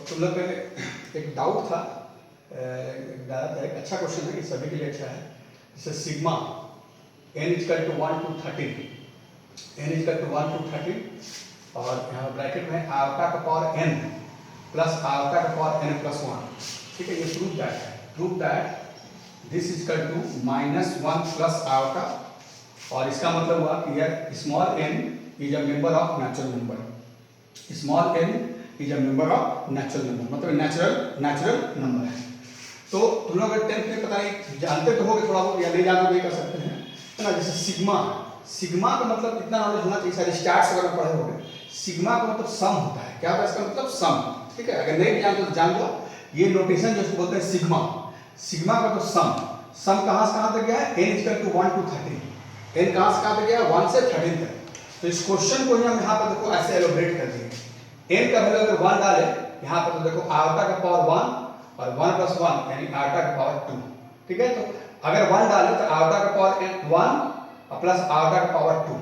तुम लोग पे एक डाउट था, एक अच्छा क्वेश्चन है, ये सभी के लिए अच्छा है। जैसे sigma n equal to 1 to 13, n equal to 1 to 13 और यहाँ ब्रैकेट में आयोटा का पावर n प्लस आयोटा का पावर n प्लस 1। ठीक है, ये प्रूव दैट है, prove that this equal to -1 plus iota, और इसका मतलब हुआ कि यार small n is a member of natural number, small n is a member of natural number, मतलब नेचुरल नंबर है। तो तुम लोग अगर 10th में पता नहीं जानते तो होगे थोड़ा बहुत, या नहीं जानते नहीं कर सकते हैं, है ना। जैसे सिग्मा का मतलब इतना नॉलेज होना चाहिए, शायद स्टार्ट से अगर पढ़े होंगे। सिग्मा का मतलब सम होता है, क्या होता है इसका मतलब सम। ठीक है, अगर नहीं जानते तो जान लो, ये नोटेशन जो बोलते हैं सिग्मा का तो सम कहाँ से कहाँ तक गया है, n equal to 1 to 13, n कहाँ से कहाँ तक गया, 1 से 13 तक। तो इस क्वेश्चन को हम यहाँ पर देखो ऐसे एलोब्रेट कर दिए। n का वैल्यू अगर 1 डाले यहाँ पर, तो देखो आयोटा का पावर 1 और 1 प्लस 1 यानी आयोटा का पावर 2। ठीक है, तो अगर 1 डाले तो आयोटा का पावर 1 और प्लस आयोटा का पावर 2,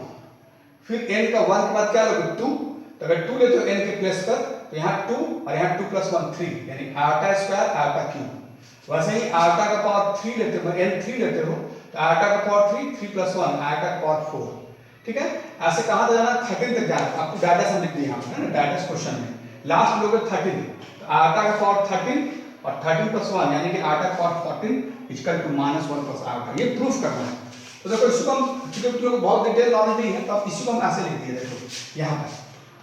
फिर n का 1 के बाद क्या लोगे 2, तो अगर 2 लेते हो n के प्लेस पर, तो यहाँ 2 और यहाँ 2 प्लस 1 3 यानी आयोटा स्क्वायर आयोटा क्यूब। वैसे ही आयोटा का पावर 3 लेते हो, n 3 लेते हो, तो आयोटा का पावर 3 प्लस 1 आयोटा का पावर 4। ठीक है, ऐसे कहाँ तक जाना, 13 तक जाना। आपको डाटा से लिख दिया यहाँ पर, है ना, डाटा क्वेश्चन में लास्ट लोगे 13, तो आयोटा का पावर 13 और 13 प्लस 1 यानी कि आयोटा का power 14 equal to -1 plus iota, ये प्रूफ करना है। तो देखो इसको हम, क्योंकि तुम लोग बहुत डिटेल नॉलेज नहीं है, तो आप इसको हम ऐसे लिख दिए। देखो यहाँ पर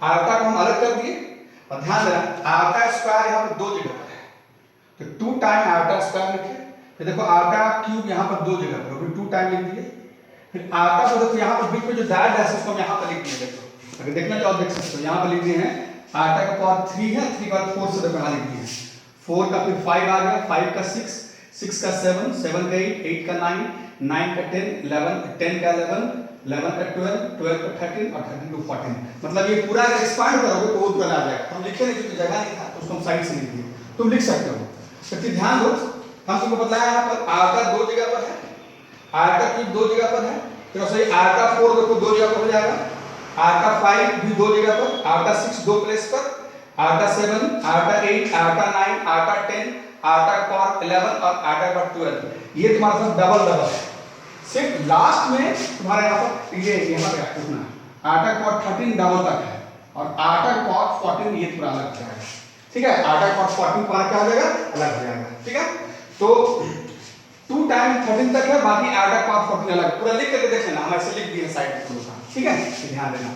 आयोटा को हम अलग कर दिए, और ध्यान देना आयोटा स्क्वायर यहाँ पर 2 जगह पर है, तो 2 टाइम आयोटा स्क्वायर लिखे। फिर देखो आयोटा क्यूब यहाँ पर 2 जगह पर, फिर 2 टाइम लिख दिए। फिर आयोटा को देखो यहाँ पर बीच में जो डैश है उसको हम यहाँ पर लिख दिए। देखो अगर देखना चाहो देख सकते हो, यहाँ पर लिख दिए हैं आयोटा का पावर 3 है, 3 का 4 से देखो यहाँ लिख दिए हैं 4 का, फिर 5 आ गया, 5 का 6, 6 का 7, 7 का 8, 8 का 9, 9 का 10, 11, 10 का 11, 11 का 12, 12 का 13 और 13 to 14। मतलब ये पूरा अगर एक्सपांड करोगे तो वो आ जाएगा। हम लिखे नहीं क्योंकि जगह नहीं था, तो उसको हम साइड से लिख दिए, तुम लिख सकते हो। तो ध्यान दो, हम तुमको बताया यहाँ पर आयोटा 2 जगह पर है, आयोटा क्यूब 2 जगह पर है, तो सही आयोटा 4 देखो 2 जगह पर हो जाएगा, आयोटा 5 भी 2 जगह पर, आयोटा 6 2 प्लेस पर, iota 7, iota 8, iota 9, iota 10, iota का पावर 11 और आयोटा का 12। ये तुम्हारा सब डबल है। सिर्फ लास्ट में तुम्हारा यहाँ पर ये यहाँ पे रखना है, आयोटा का पावर 13 डबल तक है, और आयोटा का पावर 14 ये पूरा अलग जाएगा। ठीक है, आयोटा का पावर 14 पूरा क्या हो जाएगा, अलग हो जाएगा। ठीक है, तो 2 टाइम 13 तक है, बाकी आयोटा का पावर 14 अलग, पूरा लिख करके देख लेना, हम ऐसे लिख दिए साइड में। ठीक है, ध्यान देना।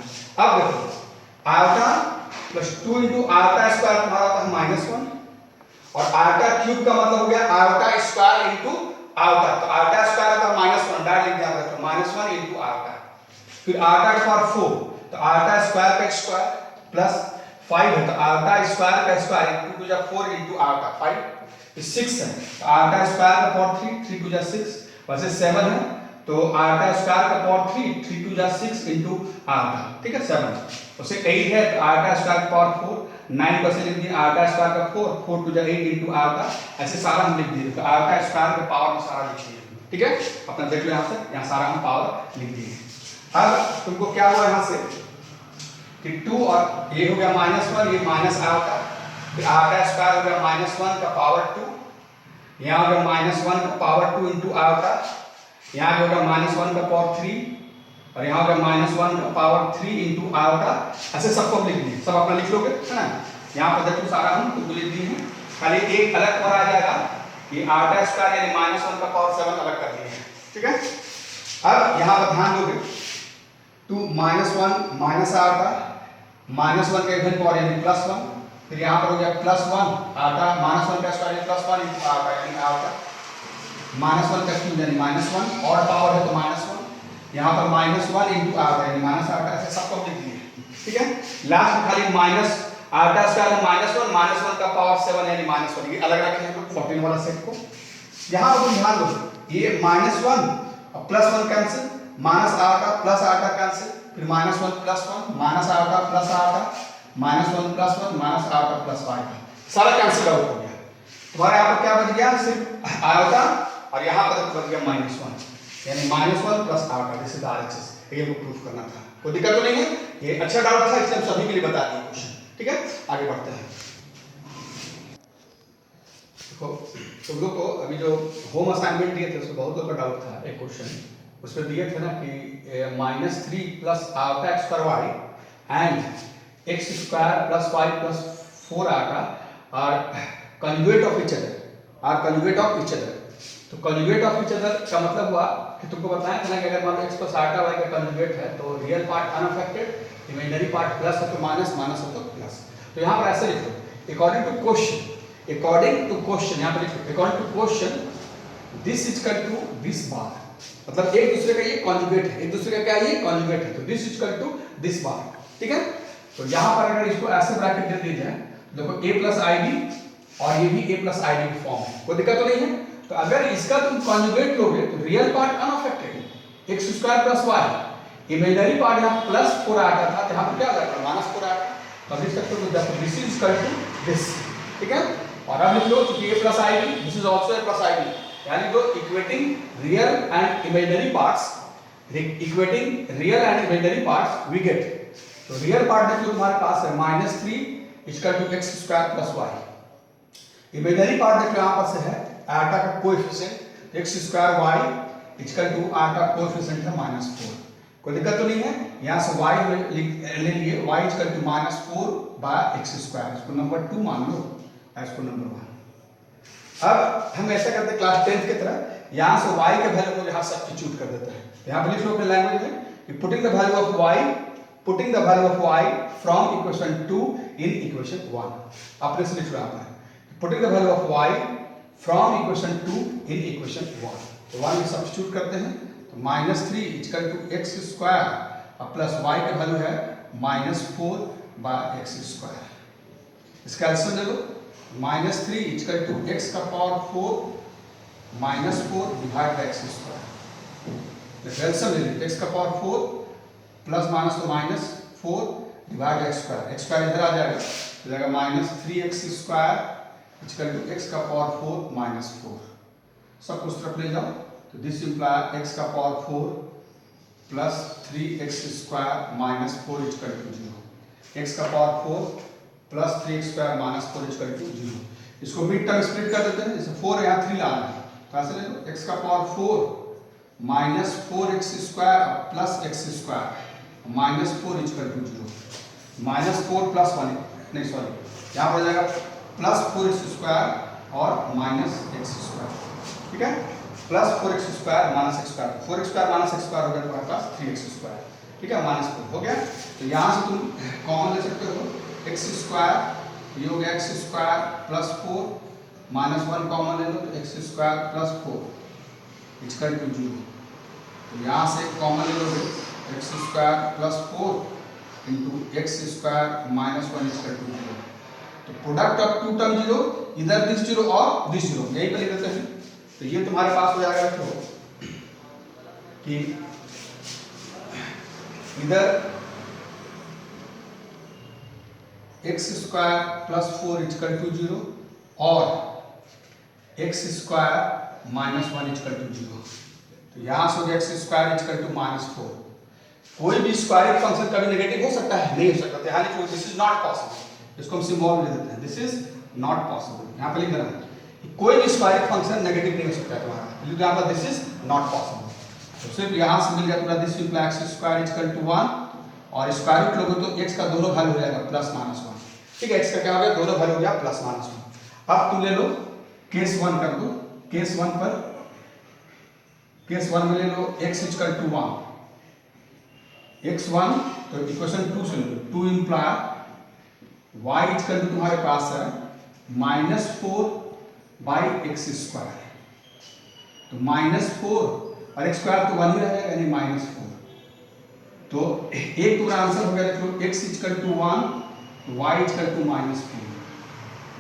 अब देखो iota plus 2 into iota square तुम्हारा होता है -1, और आयोटा क्यूब का मतलब हो गया आयोटा स्क्वायर इंटू आयोटा, तो आयोटा स्क्वायर होता है -1, डायरेक्ट लिख दिया -1 इंटू आयोटा। फिर आयोटा का पावर 4, तो आयोटा स्क्वायर का स्क्वायर प्लस 5 है, तो आयोटा स्क्वायर का स्क्वायर इंटू 2 जा 4 इंटू आयोटा 5, 6 है, तो आयोटा स्क्वायर का पावर 3, 3 2 जा 6, वैसे 7 है, तो आयोटा स्क्वायर का पावर 3, 3 2 जा 6 इंटू आयोटा। ठीक है, 7, उसे 8 है, तो आयोटा स्क्वायर का पावर 4, 9 को से लिख दिया आयोटा स्क्वायर का 4, 4 2 जा 8 इंटू आयोटा, ऐसे सारा हम लिख दिए। तो आयोटा स्क्वायर के पावर में सारा लिख दिए। ठीक है, अपना देख लो यहाँ से, यहाँ सारा हम पावर लिख दिए। अब तुमको क्या हुआ यहाँ से कि 2 और ये हो गया -1, ये माइनस आयोटा, फिर आयोटा स्क्वायर हो गया -1 का पावर 2, यहाँ हो गया -1 का पावर 2 इंटू आयोटा, यहाँ होगा -1 का पावर 3, और यहाँ होगा -1 का पावर 3 इंटू आयोटा। ऐसे सबको लिख दिए, सब अपना लिख लोगे, है ना। यहाँ पर देखो सारा हम तुमको लिख दिए हैं, खाली एक अलग और आ जाएगा, ये आयोटा स्क्वायर यानी -1 का पावर 7 अलग कर दिए हैं। ठीक है, अब यहाँ पर ध्यान दोगे 2 -1 माइनस आयोटा, -1 का इवन पावर यानी +1, फिर यहाँ पर हो गया +1 आयोटा, -1 का स्क्वायर यानी +1 इंटू आयोटा यानी आयोटा, -1 का क्यूब यानी -1 और पावर है तो -1, यहाँ पर -1 इंटू आयोटा यानी -आयोटा, ऐसे सबको लिख दिए। ठीक है, लास्ट में खाली माइनस आयोटा स्क्वायर है -1 का पावर 7 यानी -1, ये अलग रखे हैं हम 14 वाला सेट को। यहाँ पर तुम ध्यान दो, ये -1 और +1 cancel, minus iota plus iota cancel, फिर -1 +1 minus iota plus iota, -1 +1 minus iota plus iota, सारा कैंसिल आउट हो गया। तुम्हारे यहाँ पर क्या बच गया, सिर्फ आयोटा, और यहाँ पर बच गया -1 यानी -1 plus iota. This is RHS, ये को प्रूफ करना था, कोई दिक्कत तो नहीं है। ये अच्छा डाउट था, इसलिए हम सभी के लिए बता दिए क्वेश्चन। ठीक है, आगे बढ़ते हैं। देखो तुम लोग को अभी जो होम असाइनमेंट दिए थे उसमें बहुत लोग का डाउट था। एक क्वेश्चन उसमें दिए थे ना कि -3 plus iota x square y and x square plus y plus 4 iota are conjugate of each other. तो कंजुगेट ऑफ इच अदर का मतलब हुआ कि तुमको बताया था ना कि अगर मान लो एक्स प्लस आटा वाई का कंजुगेट है तो real part unaffected, imaginary part plus है तो माइनस, माइनस है तो प्लस। तो यहाँ पर ऐसे लिखो अकॉर्डिंग टू क्वेश्चन यहाँ पर लिखो according to question this is equal to this bar, मतलब एक दूसरे का ये कॉन्जुगेट है, एक दूसरे का क्या ये कॉन्जुगेट है, तो this is equal to this bar. ठीक है, तो यहाँ पर अगर इसको ऐसे ब्रैकेट दे दिया जाए, देखो a प्लस आई बी और ये भी a प्लस आई बी की फॉर्म है, कोई दिक्कत तो नहीं है। तो अगर इसका तुम कॉन्जुगेट लोगे तो real part unaffected x square plus y, imaginary part यहाँ प्लस 4 आया था, यहाँ पर क्या आ जाएगा माइनस 4 आया। तो लिख सकते हो तो this is equal to this. ठीक है, और अब लिख लो कि a plus i b this is also a plus i b, यानी तो equating real and imaginary parts we get. तो रियल पार्ट देखो तुम्हारे पास है -3 equal to x square plus y, imaginary part देखो यहाँ पर से है आटा का coefficient x square y equal to iota का कोएफिशिएंट है -4, कोई दिक्कत तो नहीं है। यहाँ से y ले लिए y equal to -4 by x square, इसको नंबर 2 मान लो, इसको नंबर 1। अब हम ऐसा करते हैं क्लास 10 की तरह, यहाँ से y के वैल्यू को यहाँ सब्स्टिट्यूट कर देते हैं। यहाँ पे लिख लो अपने लैंग्वेज में कि putting the value of y from equation 2 in equation 1। अपने से लिख लो यहाँ पर putting the value of y from equation 2 in equation 1। तो 1 में सब्स्टिट्यूट करते हैं तो -3 इक्वल टू एक्स स्क्वायर और प्लस y का वैल्यू है -4 बाय एक्स स्क्वायर। इसका आंसर ले लो -3 इक्वल टू एक्स का power 4 -4 divide by x square. Answer ले लो एक्स का पावर 4 प्लस माइनस तो -4 divide by x square, x square इधर आ जाएगा तो जाएगा -3x स्क्वायर इक्वल टू एक्स का पावर 4 -4। सब कुछ तरफ ले जाओ तो दिस इंप्लाई x का power 4 plus 3x square -4 equal to 0, x का power 4 plus 3x square -4 equal to 0। इसको मिड टर्म स्प्लिट कर देते हैं, जैसे 4 यहाँ 3 लाना है, कैसे ले लो x का power 4 -4x square plus x square -4 equal to 0, -4 plus 1 नहीं सॉरी यहाँ पर जाएगा प्लस 4x स्क्वायर और -x स्क्वायर। ठीक है, plus 4x square -x square, 4x square -x square हो गया तुम्हारे पास 3x स्क्वायर। ठीक है, -4 हो गया। तो यहाँ से तुम कॉमन ले सकते हो x स्क्वायर, ये हो गया x स्क्वायर प्लस 4 -1 कॉमन ले लो तो x square plus 4 equal to 0। तो यहाँ से कॉमन ले लो x square plus 4 into x square -1 equal to 0। तो प्रोडक्ट ऑफ टू टर्म 0, इधर दिस 0 और दिस 0, यही पे लिख देते हैं। तो ये तुम्हारे पास हो जाएगा तो कि इधर x square plus 4 equal to 0 और x स्क्वायर -1 इक्वल टू 0। तो यहाँ से हो गया x स्क्वायर इक्वल टू -4। कोई भी स्क्वायरिंग फंक्शन कभी नेगेटिव हो सकता है, नहीं हो सकता। ध्यान रखिए दिस इज नॉट पॉसिबल, इसको हम सिंबल में देते हैं दिस इज नॉट पॉसिबल। यहाँ पे लिख देना कि कोई भी स्क्वायरिंग फंक्शन नेगेटिव नहीं हो सकता है तुम्हारा, क्योंकि यहाँ पर दिस इज नॉट पॉसिबल। तो सिर्फ यहाँ से मिल गया तुम्हारा this imply x square equal to 1 और स्क्वायर रूट लोगे तो x का दोनों वैल्यू हो जाएगा प्लस -1। ठीक है, x का क्या हो गया दोनों वैल्यू हो गया प्लस -1। अब तुम ले लो केस 1 कर दो, केस 1 में ले लो x इक्वल टू 1, x1 तो इक्वेशन 2 से लो 2 इंप्लाई y इक्वल टू तुम्हारे पास है -4 बाई एक्स स्क्वायर। तो -4 और x स्क्वायर तो 1 ही रहेगा यानी -4। तो एक पूरा आंसर हो गया देखो x equal to 1 y equal to -4,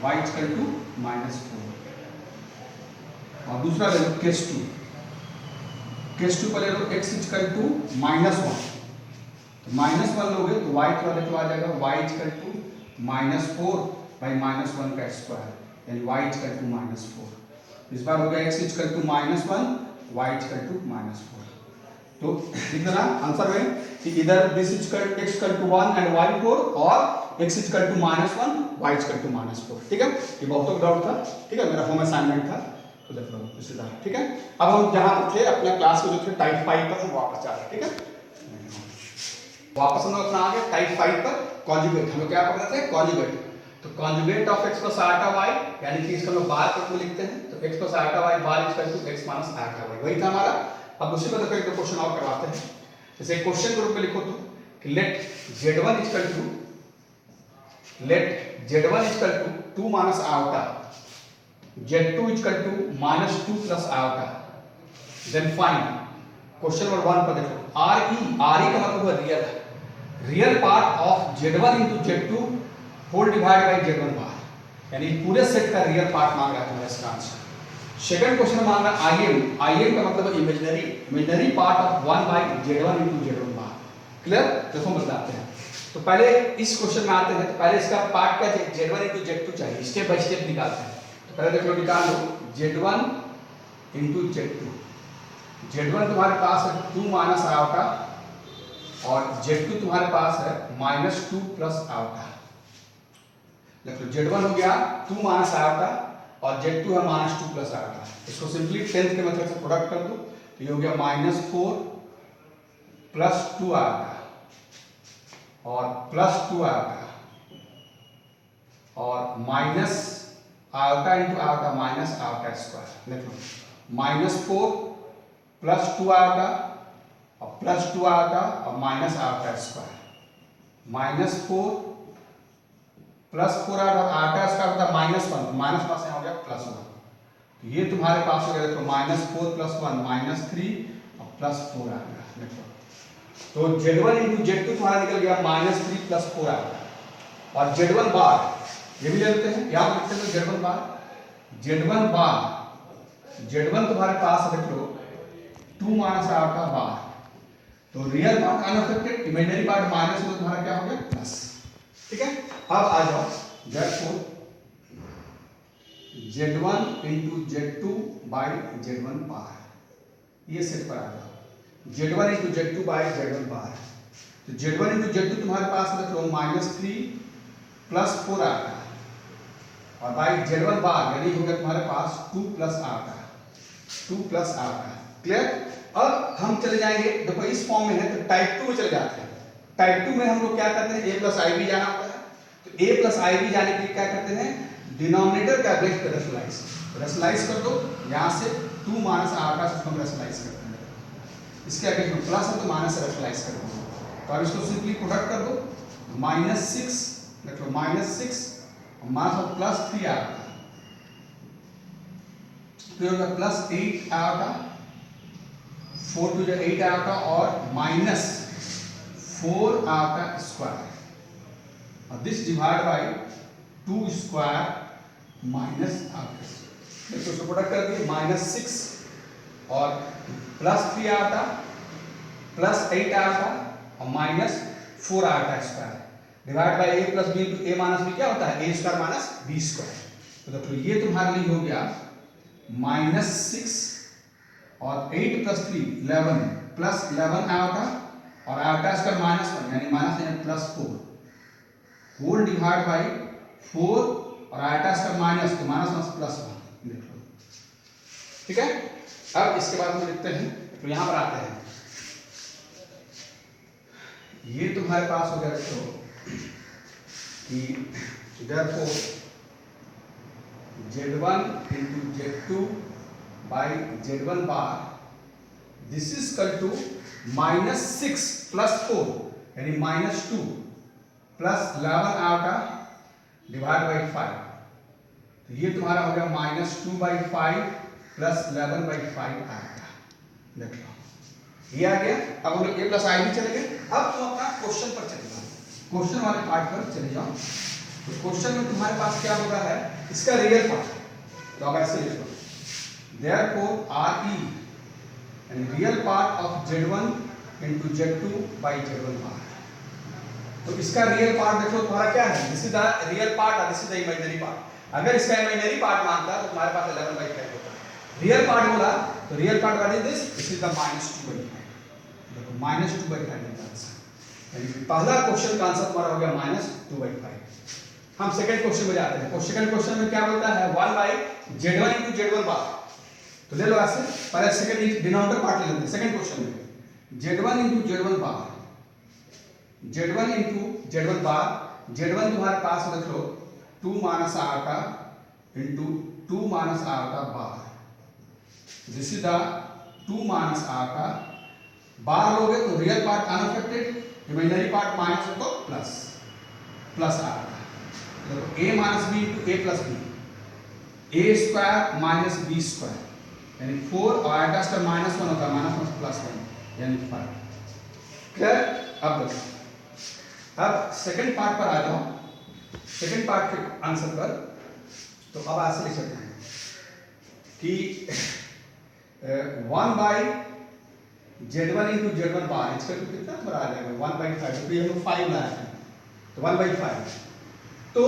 y equal to -4। और दूसरा ले लो केस 2 पर ले लो x इक्वल टू -1, तो -1 लोगे तो y वाले तो आ जाएगा y इक्वल टू -4 बाई -1 का स्क्वायर यानी y इक्वल टू -4। इस बार हो गया x equal to -1 y equal to -4। तो लिख देना आंसर में कि इधर this x equal to 1 and y 4 और x equal to -1 y equal to -4। ठीक है, ये बहुत डाउट था। ठीक है, मेरा होम असाइनमेंट था, तो देख लो रिश्तेदार। ठीक है, अब हम जहाँ थे अपने क्लास में जो थे टाइप 5 पर हम वापस जा रहे हैं। ठीक है, वापस हम लोग अपना आ गए टाइप 5 पर। कॉन्जुगेट हम लोग क्या पढ़ रहे थे? कॉन्जुगेट। तो conjugate of x plus iota y, यानी कि इसको हम लोग बार पर को लिखते हैं, तो x plus iota y bar equal to x minus iota y, वही था हमारा। अब उसी को देखो एक क्वेश्चन और करवाते हैं। जैसे क्वेश्चन के रूप में लिखो तो कि let z1 equal to 2 minus iota, z2 equal to -2 plus iota, then find. Question number 1 पर देखो re का मतलब है real part of z1 into z2 whole divide by z1 bar, यानी पूरे सेट का रियल पार्ट मांग रहा है तुम्हारा इसका आंसर। सेकंड क्वेश्चन मांग रहा है im का मतलब imaginary part of 1 by z1 into z1 bar. Clear? देखो बताते हैं। तो पहले इस क्वेश्चन में आते हैं, तो पहले इसका पार्ट क्या चाहिए? z1 into z2 चाहिए, स्टेप बाय स्टेप निकालते हैं। तो पहले देख लो, निकाल लो z1 into z2। z1 तुम्हारे पास है 2 माइनस आयोटा और z2 तुम्हारे पास है -2 प्लस आयोटा। देख लो, z1 हो गया 2 माइनस आयोटा और z2 है -2 प्लस आयोटा। इसको सिंपली 10th के मेथड से प्रोडक्ट कर दो, तो ये हो गया -4 प्लस 2 आयोटा और प्लस 2 आयोटा और minus iota into iota minus iota square. देख लो, -4 प्लस 2 आयोटा और प्लस 2 आयोटा और minus iota square, -4 plus 4 iota square होता है -1, -1 से हो गया +1। तो ये तुम्हारे पास हो गया, देखो -4 प्लस 1 -3 और प्लस 4 आ गया। देखो, तो z1 into z2 तुम्हारा निकल गया -3 प्लस 4 आ गया। और z1 बार ये भी ले लेते हैं, यहाँ पर लिखते हैं z1 बार तुम्हारे पास देख लो 2 माइनस आयोटा बार, तो real part unaffected, imaginary part minus में तुम्हारा क्या हो गया प्लस। ठीक है, अब आ जाओ therefore z1 into z2 by z1 बार, ये सेट पर आ जाओ। z1 into z2 by z1 बार, तो z1 into z2 तुम्हारे पास देख लो -3 प्लस 4 आता है और बाई z1 बार यानी हो गया तुम्हारे पास 2 प्लस आता है। क्लियर? अब हम चले जाएंगे, देखो इस फॉर्म में है तो टाइप 2 में चले जाते हैं। टाइप 2 में हम लोग क्या करते हैं? a प्लस आई बी जाना होता है, तो a प्लस आई बी जाने के लिए क्या करते हैं? डिनोमिनेटर का बेस पे रेशनलाइज कर दो, यहाँ से 2 माइनस आयोटा से हम रेशनलाइज करते हैं, इसके आगे में प्लस है तो माइनस से रेशनलाइज कर दो। तो अब इसको सिंपली प्रोडक्ट कर दो, -6 देख लो, -6 और माइनस प्लस 3 आयोटा, फिर होगा +8 आयोटा, 4 to 8 आयोटा और -4 आयोटा स्क्वायर, और this divide by 2 square minus iota. देखो इसको प्रोडक्ट कर दिए, -6 और +3 आयोटा, +8 आयोटा और -4 iota square divide by a plus b into a minus b क्या होता है? a square minus b square. तो देखो ये तुम्हारे लिए हो गया -6 और 8 प्लस 3 11 प्लस 11 आयोटा और आयोटा स्क्वायर -1 यानी -4 होल डिवाइड बाय 4 और आयोटा स्क्वायर माइनस, तो -1 प्लस 1। देख लो, ठीक है। अब इसके बाद हम लिखते हैं, तो यहां पर आते हैं, ये तुम्हारे पास हो गया तो कि therefore z1 into z2 by z1 bar, this is equal to -6 plus 4 यानी -2 plus 11 आयोटा डिवाइड बाई 5, तो ये तुम्हारा हो गया -2/5 प्लस 11/5 आयोटा। देख लो ये आ गया। अब हम लोग a प्लस आई भी चले गए। अब तुम अपना क्वेश्चन पर चले जाओ, क्वेश्चन वाले पार्ट पर चले जाओ। तो क्वेश्चन में तुम्हारे पास क्या होगा है? इसका रियल पार्ट, तो अब ऐसे लिख लो, therefore re and real part of z1 into z2 by z1 bar। तो इसका रियल पार्ट देखो तुम्हारा क्या है? This is the real part और this is the imaginary part. अगर इसका इमेजिनरी पार्ट मानता तो तुम्हारे पास 11/5 होता। रियल पार्ट बोला तो real part what is this? This is the -2/5। देखो -2/5 इज आंसर। यानी कि पहला क्वेश्चन का आंसर हमारा हो गया -2/5। हम सेकंड क्वेश्चन में जाते हैं। सेकंड क्वेश्चन में क्या बोलता है 1/z1 into z1 बार। तो ले लो ऐसे, पहले सेकंड डिनोमिनेटर पार्ट ले लेते हैं। सेकंड क्वेश्चन में z1 into z1 बार, z1 into z1 बार, z1 तुम्हारे पास रख लो 2 minus iota into 2 minus iota bar. This is the 2 minus iota bar लोगे तो real part unaffected, imaginary part minus है तो plus plus iota. a minus b into a plus b, a square minus b square यानी 4 और आटा square -1 होता है, -1 plus 1 यानी 5। क्लियर? अब देखो, अब सेकंड पार्ट पर आ जाओ, सेकंड पार्ट के आंसर पर। तो अब ऐसे लिख सकते हैं कि 1/z1 into z1 बार इसका तो कितना नंबर आ जाएगा 1/5, तो ये हम 5 लाए हैं तो 1/5। तो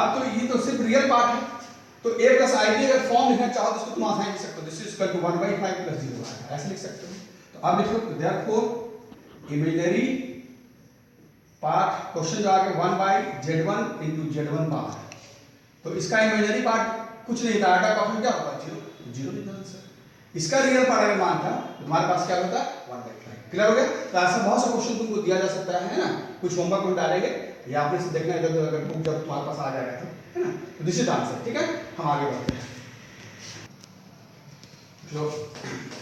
अब तो ये तो सिर्फ रियल पार्ट है, तो a प्लस आई बी अगर फॉर्म लिखना चाहो तो इसको तुम आसानी लिख सकते हो, this is equal to 1/5 plus 0 आएगा, ऐसे लिख सकते हो। तो अब लिखो देयरफॉर इमेजिनरी पार्ट क्वेश्चन जो आ गया 1/z1 into z1 बार। तो इसका इमेजिनरी पार्ट कुछ नहीं था, आटा का क्या होगा 0 लिखना आंसर। इसका रियल पार्ट अगर मान था तो तुम्हारे पास क्या होता 1/5। क्लियर हो गया? तो ऐसा बहुत सा क्वेश्चन तुमको दिया जा सकता है ना, कुछ होमवर्क में डालेंगे या आपने से देखना है अगर बुक जब तुम्हारे पास आ जाएगा तो, है ना। तो दिस इज आंसर। ठीक है, हम आगे बढ़ते हैं। जो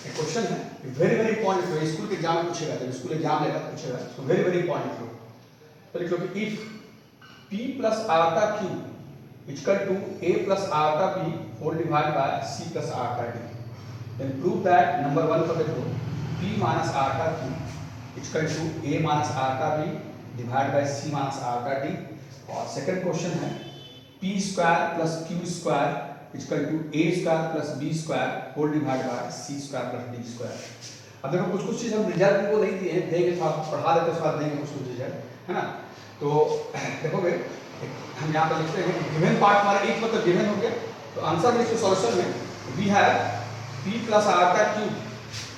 एक क्वेश्चन है वेरी वेरी इंपॉर्टेंट है, स्कूल के एग्जाम में पूछेगा, जब स्कूल एग्जाम लेगा पूछेगा, तो वेरी वेरी इंपॉर्टेंट है। तो लिख लो कि if p plus iota q equal to a plus iota b whole divide by c plus iota d, then prove that number 1 पर देखो p minus iota q equal to a minus iota b divide by c minus iota d। और second question है p square plus q square equal to a square plus b square whole divide by c square plus d square. अब देखो कुछ कुछ चीज हम result को नहीं दिए, देंगे तो आप पढ़ा देते उसके बाद देंगे कुछ कुछ रिजल्ट, है ना। तो देखोगे हम यहाँ पर लिखते हैं गिवन पार्ट हमारा एक मतलब गिवन हो गया, तो आंसर लिखो सॉल्यूशन में we have p plus iota q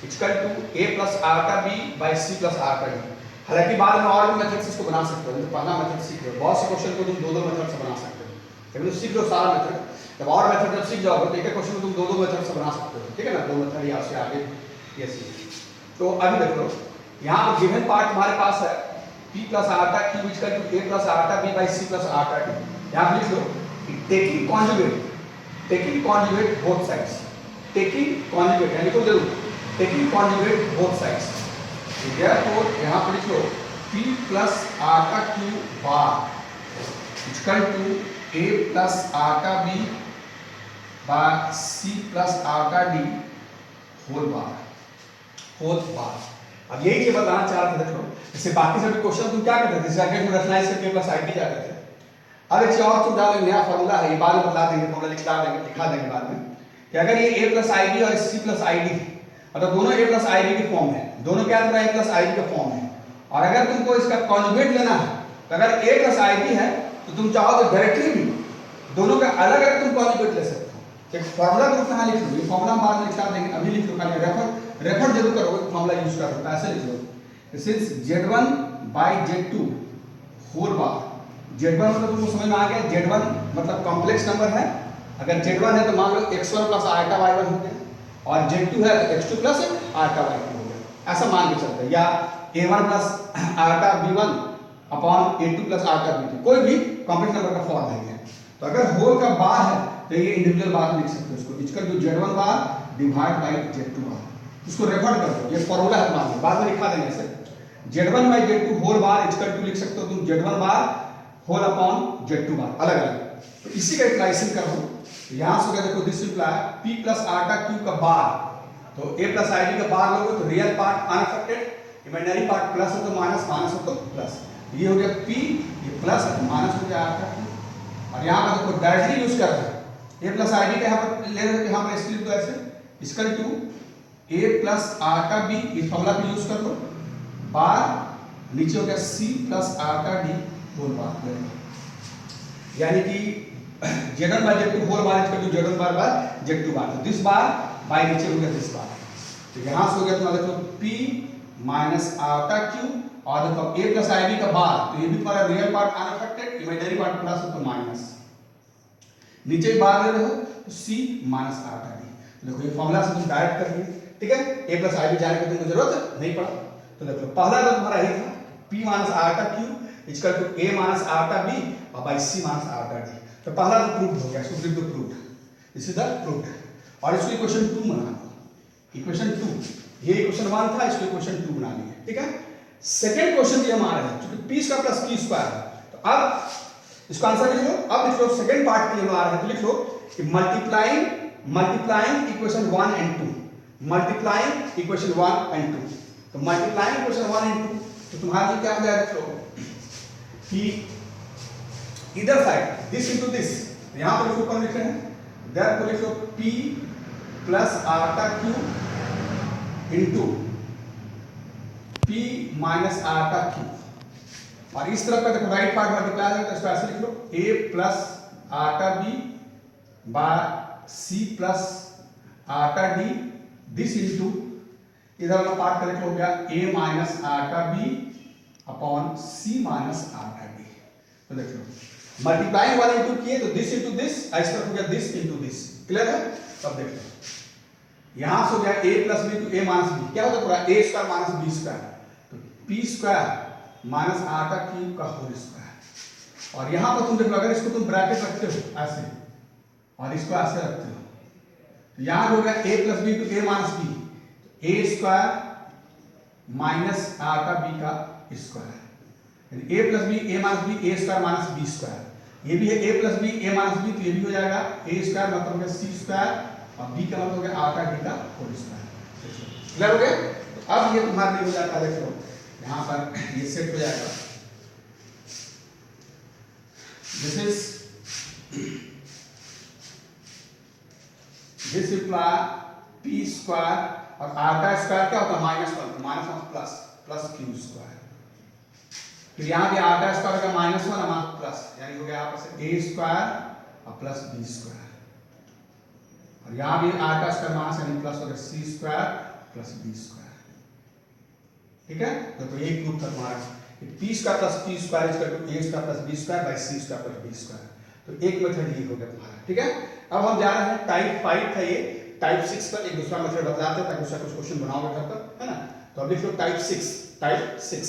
equal to a plus iota b by c plus iota d। हालांकि बाद में और भी मेथड से इसको बना सकते हो, तो पहला मेथड सीख लो, बहुत से क्वेश्चन को तुम दो मेथड से बना सकते हो, लेकिन तो सीख लो सारा मेथड, जब और मेथड जब सीख जाओगे तो एक एक क्वेश्चन को तुम दो मेथड से बना सकते हो, ठीक है ना, 2 मेथड या उससे आगे ये सीख। तो अभी देख लो यहाँ पर गिवन पार्ट हमारे पास है p plus iota q equal to a plus iota b by c plus iota d। यहाँ लिख लो taking conjugate both sides, taking conjugate यानी को जरूर taking conjugate both sides. therefore यहाँ पर लिख लो p plus iota q bar equal to a plus iota b by c plus iota d whole bar. अब यही चीज बताना चाह रहे थे, देखो इससे बाकी सभी क्वेश्चन तुम क्या करते थे, ब्रैकेट में रखना इसके प्लस आईडी जाते थे। अब एक चीज और तुम डालो, नया फार्मूला है, ये बाद में बता देंगे, फार्मूला दिखा देंगे बाद में कि अगर ये a प्लस आईडी और c प्लस आईडी मतलब दोनों a प्लस आईडी के फॉर्म है, दोनों क्या a प्लस आईडी के फॉर्म है, और अगर तुमको इसका कॉन्जुगेट लेना है तो अगर a प्लस आईडी है तो तुम चाहो तो डायरेक्टली भी दोनों का अलग अलग तुम कॉन्जुगेट ले सकते हो। एक फार्मूला ग्रुप यहाँ लिख लो, ये फार्मूला बाद में लिखा देंगे, अभी लिख लो, खाली रेफर जरूर करोगे, फार्मूला यूज कर सकते हो, ऐसे लिख लो since z1 by z2 whole bar. z1 मतलब तुमको समझ में आ गया, z1 मतलब कॉम्प्लेक्स नंबर है, अगर z1 है तो मान लो x1 प्लस आटा y1 हो गया, और z2 है तो x2 प्लस आटा y2 हो गया, ऐसा मान के चलते हैं, या a1 प्लस आटा b1 अपॉन a2 प्लस आटा b2, कोई भी कॉम्प्लेक्स नंबर का फॉर्म है। तो अगर होल का बार है तो ये इंडिविजुअल बार लिख सकते हो, इसको equal to z1 bar divide by z2 bar, इसको रेफर कर दो, ये फॉर्मूला है, बाद में लिखा देंगे ऐसे z1 by z2 whole bar equal to लिख सकते हो तुम z1 बार होल अपॉन z2 बार अलग अलग। तो इसी का इक्वेशन करो, यहां से देखो this imply p plus iota q का बार, तो a प्लस id का बार लोगे तो real part unaffected, imaginary part plus हो तो माइनस, माइनस हो तो प्लस, ये हो गया p, ये प्लस है तो माइनस हो गया आटा q। और यहां पर देखो डायरेक्टली यूज कर रहे हैं a प्लस id का, यहां पर ले रहे हो, यहां पर इसलिए तो ऐसे equal to a plus iota b, इस फॉर्मूला को यूज कर लो, बार नीचे हो गया c plus iota d whole bar, यानी कि z1 by z2 whole bar equal to z1 bar by z2 bar, तो दिस बार बाय नीचे हो गया दिस बार। तो यहां से हो गया तुम्हारा देखो p माइनस आटा q और देखो a प्लस आई बी का बार, तो ये भी तुम्हारा real part unaffected, imaginary part plus तो माइनस, नीचे बार ले रहे हो तो c माइनस आर डी। देखो ये फॉर्मूला से तुम डायरेक्ट कर लिए, ठीक है, a प्लस आई बी जाने की तुमको जरूरत नहीं पड़ा। तो देखो पहला तो तुम्हारा ये था p minus iota q equal to a minus iota b और by c minus iota d। तो पहला तो प्रूव हो गया, इसको फिर तो prove, this is the prove. और इसको इक्वेशन 2 बना दो, इक्वेशन 2, ये इक्वेशन 1 था, इसको इक्वेशन 2 बना लिए, ठीक है। सेकंड क्वेश्चन ये हमारा है क्योंकि p square plus q square है, तो अब इसका आंसर लिख लो। अब लिख लो सेकंड पार्ट के लिए हमारा है, तो लिख लो कि multiplying equation 1 and 2, multiplying equation 1 and 2। तो मल्टीप्लाइंग इक्वेशन 1 एंड 2 तो तुम्हारा लिए क्या हो जाएगा, लिख लो कि इधर साइड दिस इनटू दिस, यहां पर लिखो, कौन लिख रहे हैं, देयरफॉर लिख लो p plus iota q into p minus iota q, और इस तरफ का देखो राइट पार्ट मल्टीप्लाई है तो इसको ऐसे लिख लो a plus iota b by c plus iota d, this into इधर वाला पार्ट का लिख लो हो गया a minus iota b upon c minus iota d। तो देख लो मल्टीप्लाइंग वाला इनटू किए तो दिस इनटू दिस, इस तरफ हो गया दिस इनटू दिस, क्लियर है। तब देख लो यहां से हो गया a plus b to a minus b, क्या होता है पूरा a square minus b square, तो p स्क्वायर माइनस आर का क्यूब का होल स्क्वायर। और यहां पर तुम देखो अगर इसको तुम ब्रैकेट रखते हो ऐसे और इसको ऐसे रखते हो तो यहां हो गया a plus b to a minus b, तो a स्क्वायर माइनस आर का b का स्क्वायर, यानी a plus b a minus b a square minus b square, ये भी है a plus b a minus b, तो ये भी हो जाएगा a स्क्वायर मतलब हो गया c स्क्वायर और b का मतलब हो गया आर का d का होल स्क्वायर, क्लियर हो गया। तो अब ये तुम्हारे लिए हो जाता है, देखो यहाँ पर ये सेट हो जाएगा, दिस इम्प्लाई p स्क्वायर और आर का स्क्वायर क्या होता है -1, minus one plus plus Q square, फिर यहाँ पे आर का स्क्वायर का -1 और प्लस, यानी हो गया यहाँ पर से a स्क्वायर और प्लस b स्क्वायर, और यहाँ भी आर का स्क्वायर माइनस यानी प्लस हो गया c square plus b square, ठीक है। तो ये प्रूफ था हमारा p square plus q square equal to a square plus b square by c square plus b square, तो एक मेथड ये हो गया तुम्हारा, ठीक है। अब हम जा रहे हैं टाइप 5 था ये, टाइप 6 पर एक दूसरा मेथड बताते हैं ताकि उसका कुछ क्वेश्चन बनाओगे घर पर, है ना। तो अब लिख लो टाइप 6, टाइप 6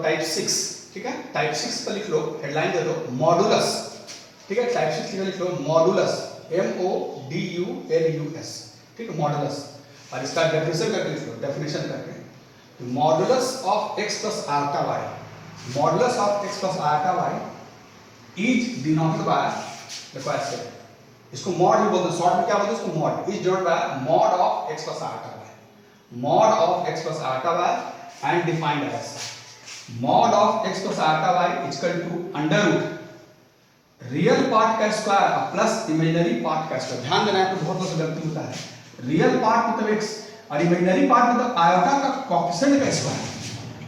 टाइप 6, ठीक है। टाइप 6 पर लिख लो, हेडलाइन दे दो मॉडुलस, ठीक है। टाइप 6 लिख लो मॉडुलस, MODULUS, ठीक है, मॉडुलस। और इसका डेफिनेशन करके लिख लो, डेफिनेशन करके modulus of x plus alpha y, modulus of x plus alpha y is denoted bye, देखो ऐसे इसको मॉड भी बोलते हैं, शॉर्ट में क्या बोलते हैं इसको mod, is denoted by mod of x plus alpha y, mod of x plus alpha y and defined as mod of x plus alpha y equal to under root real part का square plus imaginary part का square. ध्यान देना है, तो बहुत बहुत गलती होता है, रियल पार्ट मतलब x और इमेजिनरी पार्ट मतलब आयोटा का कोएफिशिएंट का स्क्वायर,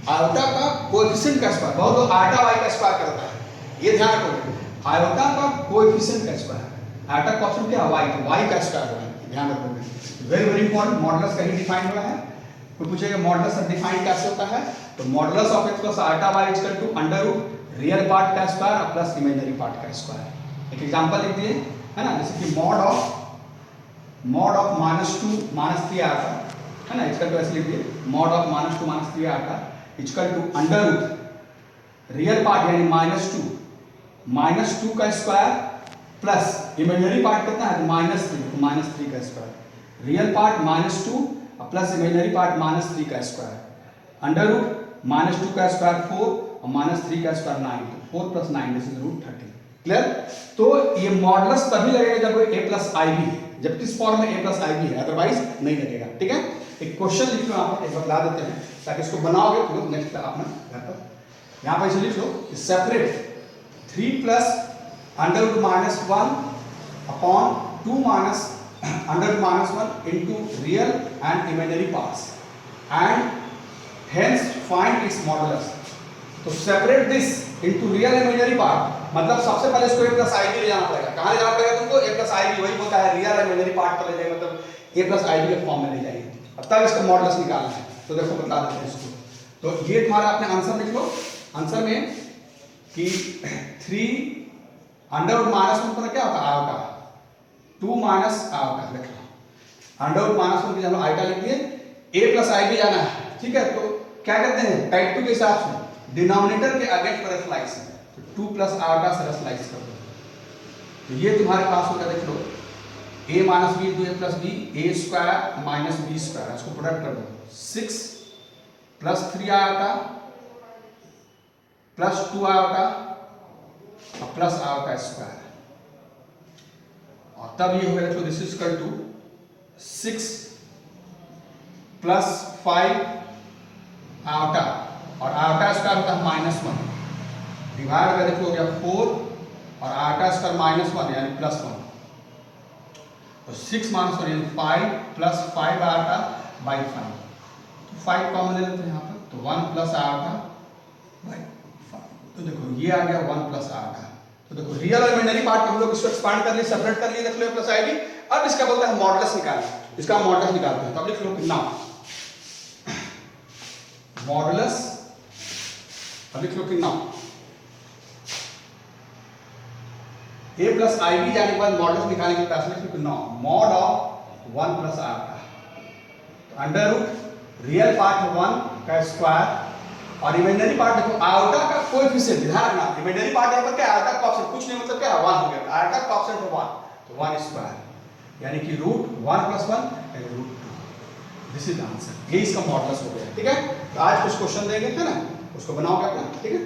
आयोटा का कोएफिशिएंट का स्क्वायर, बहुत लोग आयोटा y का स्क्वायर करता है, ये ध्यान रखो, आयोटा का कोएफिशिएंट का स्क्वायर, आयोटा कोएफिशिएंट क्या y, तो y का स्क्वायर होगा, ध्यान रखोगे, वेरी वेरी इंपॉर्टेंट। मॉडुलस कहीं डिफाइन हुआ है, कोई पूछेगा मॉडुलस डिफाइन कैसे होता है, तो modulus of x plus iota y equal to under root real part का स्क्वायर प्लस इमेजिनरी पार्ट का स्क्वायर। एक एग्जांपल लिख दिए, है ना, जैसे कि मॉड ऑफ -2 -3 आता है ना, इक्वल टू ऐसे लिख दिए मॉड ऑफ -2 -3 आता equal to under root real part यानी -2 का स्क्वायर प्लस इमेजिनरी पार्ट कितना है, -3 का square, real part -2 plus imaginary part -3 का स्क्वायर, अंडर रूट -2 का स्क्वायर 4 और -3 का स्क्वायर 9, तो 4 प्लस 9 दिस इज रूट 13, क्लियर। तो ये मॉडुलस तभी लगेगा जब a प्लस आई बी है, जब इस फॉर्म में a प्लस आई बी है, अदरवाइज नहीं लगेगा, ठीक है। एक क्वेश्चन लिख लो, आप एक बतला देते हैं ताकि इसको बनाओगे तो नेक्स्ट अपना घर पर, यहाँ पर इसे लिख लो separate 3 plus under root -1 upon 2 minus under root -1 into real and imaginary parts and hence find its modulus. तो separate this into real and imaginary part, मतलब सबसे पहले इसको a प्लस आई बी ले जाना पड़ेगा, कहाँ ले जाना पड़ेगा तुमको, a प्लस आई बी, वही होता है रियल एंड इमेजिनरी पार्ट पर ले जाएंगे, मतलब a प्लस आई बी के फॉर्म में ले जाएंगे, अब तब इसका मॉडुलस निकालना है। तो देखो बता देते हैं इसको। तो ये तुम्हारा अपने आंसर लिख लो। आंसर में कि 3 अंडर रूट माइनस 1 क्या होता है आयोटा, 2 माइनस आयोटा लिख लो। अंडर रूट माइनस 1 की जगह आयोटा लिख दिए, a प्लस आई भी जाना है, ठीक है। तो क्या करते हैं टाइप 2 के हिसाब से डिनोमिनेटर के अगेंस्ट पर रेशनलाइज, तो 2 प्लस आयोटा से रेशनलाइज कर दो। तो ये तुम्हारे पास होगा, देख लो a minus b into a plus b, a square minus b square, इसको प्रोडक्ट कर दो। 6 प्लस 3 आयोटा प्लस 2 आयोटा और प्लस आयोटा स्क्वायर, और तब ये होगा, देखो this is equal to 6 plus 5 iota और आयोटा स्क्वायर होता है -1, डिवाइड कर देखो हो गया 4 और आयोटा स्क्वायर -1 यानी +1, तो 6 -1 यानी 5 प्लस 5 आयोटा बाई 5, तो 5 कॉमन ले लेते हैं यहाँ पर, तो 1 प्लस आयोटा बाई 5, तो देखो ये आ गया 1 प्लस आयोटा। तो देखो रियल और इमेजिनरी पार्ट हम लोग इसको एक्सपांड कर लिए, सेपरेट कर लिए, देख लो प्लस आएगी। अब इसका बोलते हैं मॉडुलस निकालना, इसका मॉडुलस निकालते हैं। तो अब लिख लो कितना मॉडुलस, अब लिख लो कितना a प्लस आई बी जाने के बाद मॉडुलस निकालने के लिए लिख लो कितना mod of 1 plus iota, under root real part 1 का स्क्वायर और इमेजिनरी पार्ट देखो आयोटा का कोएफिशिएंट, ध्यान रखना इमेजिनरी पार्ट यहाँ पर क्या आयोटा का कोएफिशिएंट कुछ नहीं मतलब क्या 1 हो गया, आयोटा का कोएफिशिएंट है 1, तो 1 स्क्वायर यानी कि रूट 1 प्लस 1 यानी रूट 2, दिस इज आंसर, ये इसका मॉडुलस हो गया, ठीक है। तो आज कुछ क्वेश्चन देंगे है ना, उसको बनाओगे अपना, ठीक है।